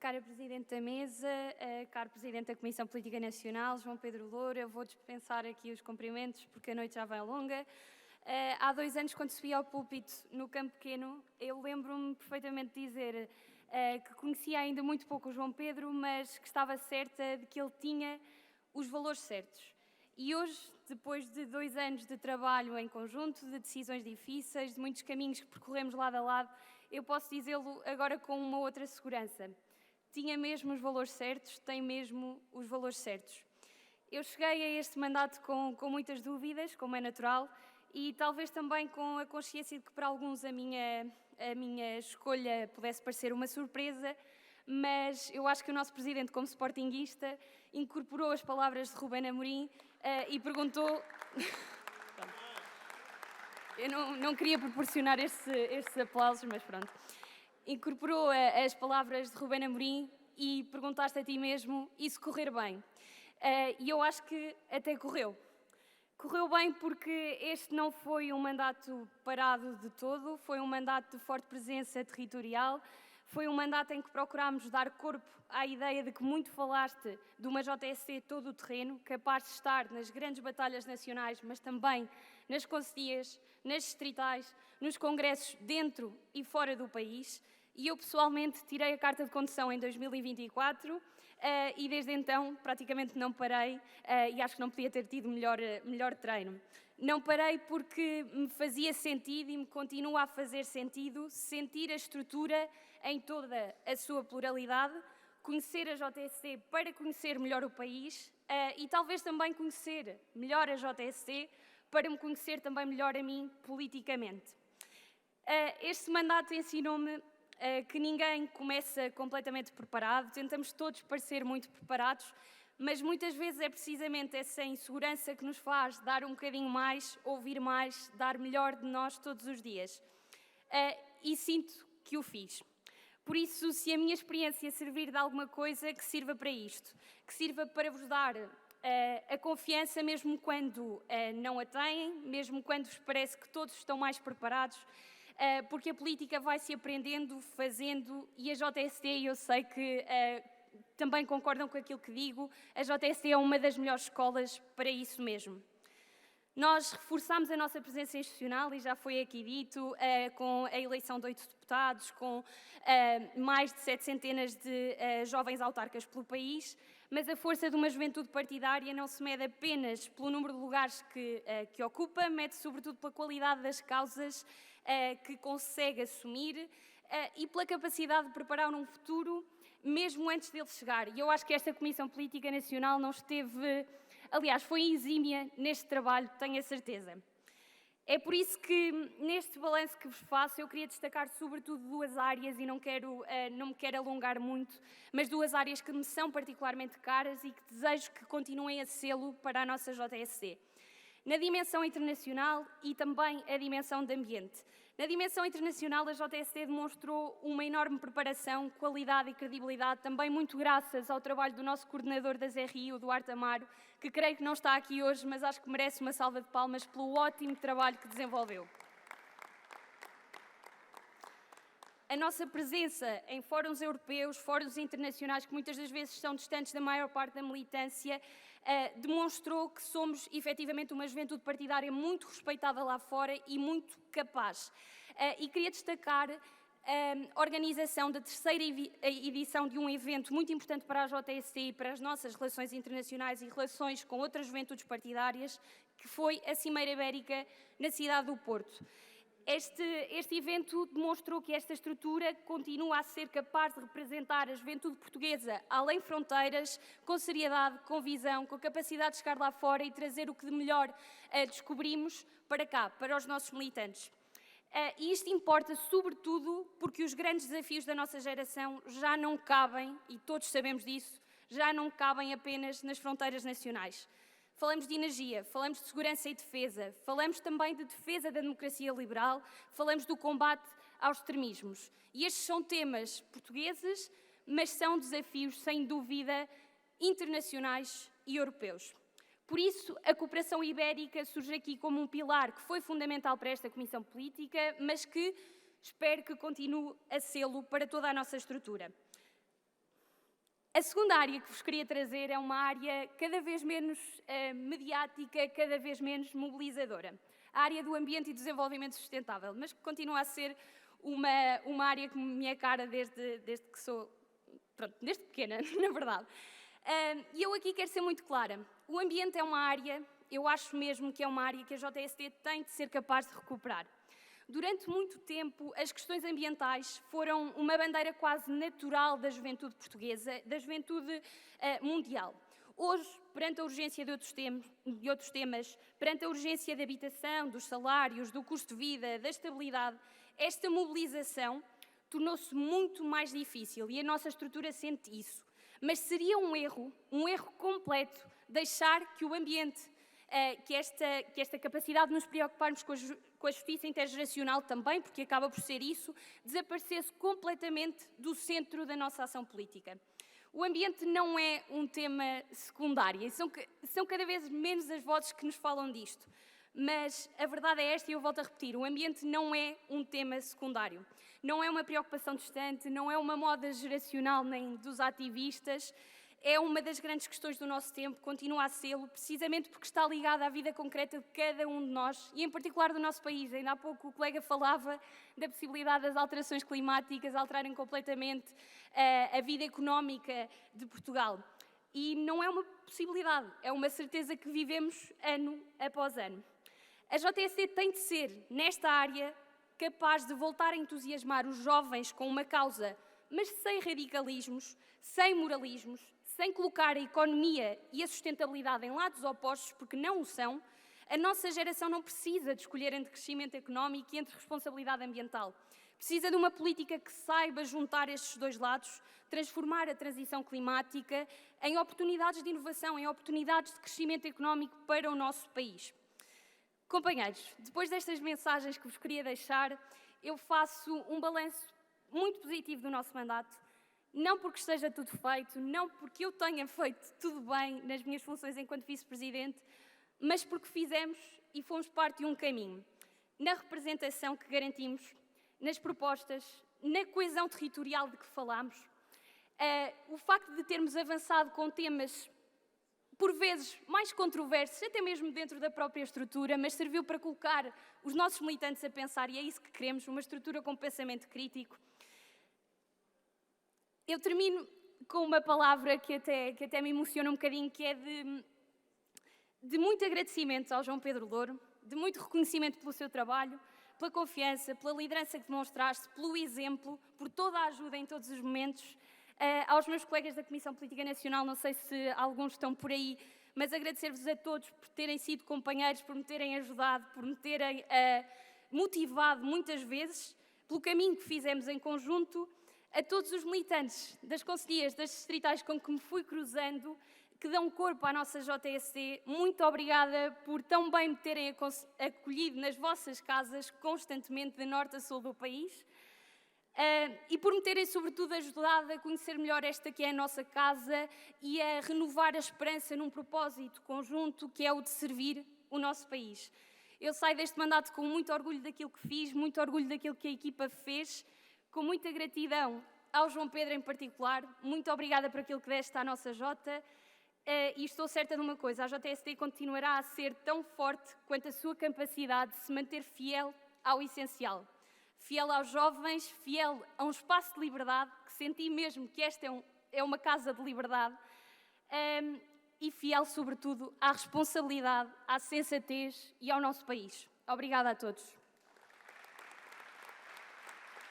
cara Presidente da Mesa, caro Presidente da Comissão Política Nacional, João Pedro Loura, vou dispensar aqui os cumprimentos porque a noite já vai longa. Há 2 anos, quando subi ao púlpito no Campo Pequeno, eu lembro-me perfeitamente de dizer que conhecia ainda muito pouco o João Pedro, mas que estava certa de que ele tinha os valores certos. E hoje, depois de 2 anos de trabalho em conjunto, de decisões difíceis, de muitos caminhos que percorremos lado a lado, eu posso dizê-lo agora com uma outra segurança. Tinha mesmo os valores certos, tem mesmo os valores certos. Eu cheguei a este mandato com muitas dúvidas, como é natural, e talvez também com a consciência de que para alguns a minha escolha pudesse parecer uma surpresa, mas eu acho que o nosso Presidente, como sportinguista, incorporou as palavras de Ruben Amorim e perguntou... Eu não queria proporcionar estes aplausos, mas pronto. Incorporou as palavras de Ruben Amorim e perguntaste a ti mesmo, e se correr bem? E eu acho que até correu. Correu bem porque este não foi um mandato parado de todo, foi um mandato de forte presença territorial, foi um mandato em que procurámos dar corpo à ideia de que muito falaste de uma JSC todo o terreno, capaz de estar nas grandes batalhas nacionais, mas também nas concelhias, nas distritais, nos congressos dentro e fora do país. E eu, pessoalmente, tirei a carta de condução em 2024 e desde então praticamente não parei e acho que não podia ter tido melhor treino. Não parei porque me fazia sentido e me continua a fazer sentido sentir a estrutura em toda a sua pluralidade, conhecer a JSC para conhecer melhor o país e talvez também conhecer melhor a JSC para me conhecer também melhor a mim politicamente. Este mandato ensinou-me que ninguém começa completamente preparado, tentamos todos parecer muito preparados, mas muitas vezes é precisamente essa insegurança que nos faz dar um bocadinho mais, ouvir mais, dar melhor de nós todos os dias. E sinto que o fiz. Por isso, se a minha experiência servir de alguma coisa, que sirva para isto, que sirva para vos dar a confiança mesmo quando não a têm, mesmo quando vos parece que todos estão mais preparados, porque a política vai-se aprendendo, fazendo, e a JST, eu sei que também concordam com aquilo que digo, a JST é uma das melhores escolas para isso mesmo. Nós reforçámos a nossa presença institucional, e já foi aqui dito, com a eleição de 8 deputados, com mais de 700 de jovens autarcas pelo país, mas a força de uma juventude partidária não se mede apenas pelo número de lugares que ocupa, mede sobretudo pela qualidade das causas que consegue assumir e pela capacidade de preparar um futuro mesmo antes dele chegar. E eu acho que esta Comissão Política Nacional não esteve... Aliás, foi exímia neste trabalho, tenho a certeza. É por isso que, neste balanço que vos faço, eu queria destacar sobretudo 2 áreas, e não me quero alongar muito, mas 2 áreas que me são particularmente caras e que desejo que continuem a sê-lo para a nossa JSC. Na dimensão internacional e também a dimensão de ambiente. Na dimensão internacional, a JSC demonstrou uma enorme preparação, qualidade e credibilidade, também muito graças ao trabalho do nosso coordenador das RI, o Duarte Amaro, que creio que não está aqui hoje, mas acho que merece uma salva de palmas pelo ótimo trabalho que desenvolveu. A nossa presença em fóruns europeus, fóruns internacionais, que muitas das vezes são distantes da maior parte da militância, demonstrou que somos efetivamente uma juventude partidária muito respeitada lá fora e muito capaz. E queria destacar a organização da 3ª edição de um evento muito importante para a JSC e para as nossas relações internacionais e relações com outras juventudes partidárias, que foi a Cimeira Ibérica na cidade do Porto. Este evento demonstrou que esta estrutura continua a ser capaz de representar a juventude portuguesa além fronteiras, com seriedade, com visão, com capacidade de chegar lá fora e trazer o que de melhor descobrimos para cá, para os nossos militantes. E isto importa sobretudo porque os grandes desafios da nossa geração já não cabem, e todos sabemos disso, já não cabem apenas nas fronteiras nacionais. Falamos de energia, falamos de segurança e defesa, falamos também de defesa da democracia liberal, falamos do combate aos extremismos. E estes são temas portugueses, mas são desafios, sem dúvida, internacionais e europeus. Por isso, a cooperação ibérica surge aqui como um pilar que foi fundamental para esta Comissão Política, mas que espero que continue a sê-lo para toda a nossa estrutura. A segunda área que vos queria trazer é uma área cada vez menos mediática, cada vez menos mobilizadora. A área do ambiente e desenvolvimento sustentável, mas que continua a ser uma área que me é cara desde que sou, pronto, desde pequena, na verdade. E eu aqui quero ser muito clara. O ambiente é uma área, eu acho mesmo que é uma área que a JST tem de ser capaz de recuperar. Durante muito tempo, as questões ambientais foram uma bandeira quase natural da juventude portuguesa, da juventude mundial. Hoje, perante a urgência de outros temas, perante a urgência da habitação, dos salários, do custo de vida, da estabilidade, esta mobilização tornou-se muito mais difícil e a nossa estrutura sente isso. Mas seria um erro completo, deixar que o ambiente, que esta capacidade de nos preocuparmos com a justiça intergeracional também, porque acaba por ser isso, desaparecesse completamente do centro da nossa ação política. O ambiente não é um tema secundário, e são cada vez menos as vozes que nos falam disto. Mas a verdade é esta, e eu volto a repetir, o ambiente não é um tema secundário. Não é uma preocupação distante, não é uma moda geracional nem dos ativistas. É uma das grandes questões do nosso tempo, continua a sê-lo, precisamente porque está ligada à vida concreta de cada um de nós e, em particular, do nosso país. Ainda há pouco o colega falava da possibilidade das alterações climáticas alterarem completamente a vida económica de Portugal. E não é uma possibilidade, é uma certeza que vivemos ano após ano. A JST tem de ser, nesta área, capaz de voltar a entusiasmar os jovens com uma causa, mas sem radicalismos, sem moralismos, sem colocar a economia e a sustentabilidade em lados opostos, porque não o são. A nossa geração não precisa de escolher entre crescimento económico e entre responsabilidade ambiental. Precisa de uma política que saiba juntar estes dois lados, transformar a transição climática em oportunidades de inovação, em oportunidades de crescimento económico para o nosso país. Companheiros, depois destas mensagens que vos queria deixar, eu faço um balanço muito positivo do nosso mandato. Não porque esteja tudo feito, não porque eu tenha feito tudo bem nas minhas funções enquanto vice-presidente, mas porque fizemos e fomos parte de um caminho. Na representação que garantimos, nas propostas, na coesão territorial de que falámos, o facto de termos avançado com temas, por vezes, mais controversos, até mesmo dentro da própria estrutura, mas serviu para colocar os nossos militantes a pensar, e é isso que queremos, uma estrutura com pensamento crítico. Eu termino com uma palavra que até me emociona um bocadinho, que é de muito agradecimento ao João Pedro Louro, de muito reconhecimento pelo seu trabalho, pela confiança, pela liderança que demonstraste, pelo exemplo, por toda a ajuda em todos os momentos. Aos meus colegas da Comissão Política Nacional, não sei se alguns estão por aí, mas agradecer-vos a todos por terem sido companheiros, por me terem ajudado, por me terem motivado muitas vezes, pelo caminho que fizemos em conjunto. A todos os militantes das concelhias, das distritais com que me fui cruzando, que dão corpo à nossa JST, muito obrigada por tão bem me terem acolhido nas vossas casas, constantemente, de norte a sul do país, e por me terem, sobretudo, ajudado a conhecer melhor esta que é a nossa casa e a renovar a esperança num propósito conjunto, que é o de servir o nosso país. Eu saio deste mandato com muito orgulho daquilo que fiz, muito orgulho daquilo que a equipa fez, com muita gratidão ao João Pedro em particular. Muito obrigada por aquilo que deste à nossa Jota. E estou certa de uma coisa, a JST continuará a ser tão forte quanto a sua capacidade de se manter fiel ao essencial. Fiel aos jovens, fiel a um espaço de liberdade, que senti mesmo que esta é uma casa de liberdade, e fiel, sobretudo, à responsabilidade, à sensatez e ao nosso país. Obrigada a todos.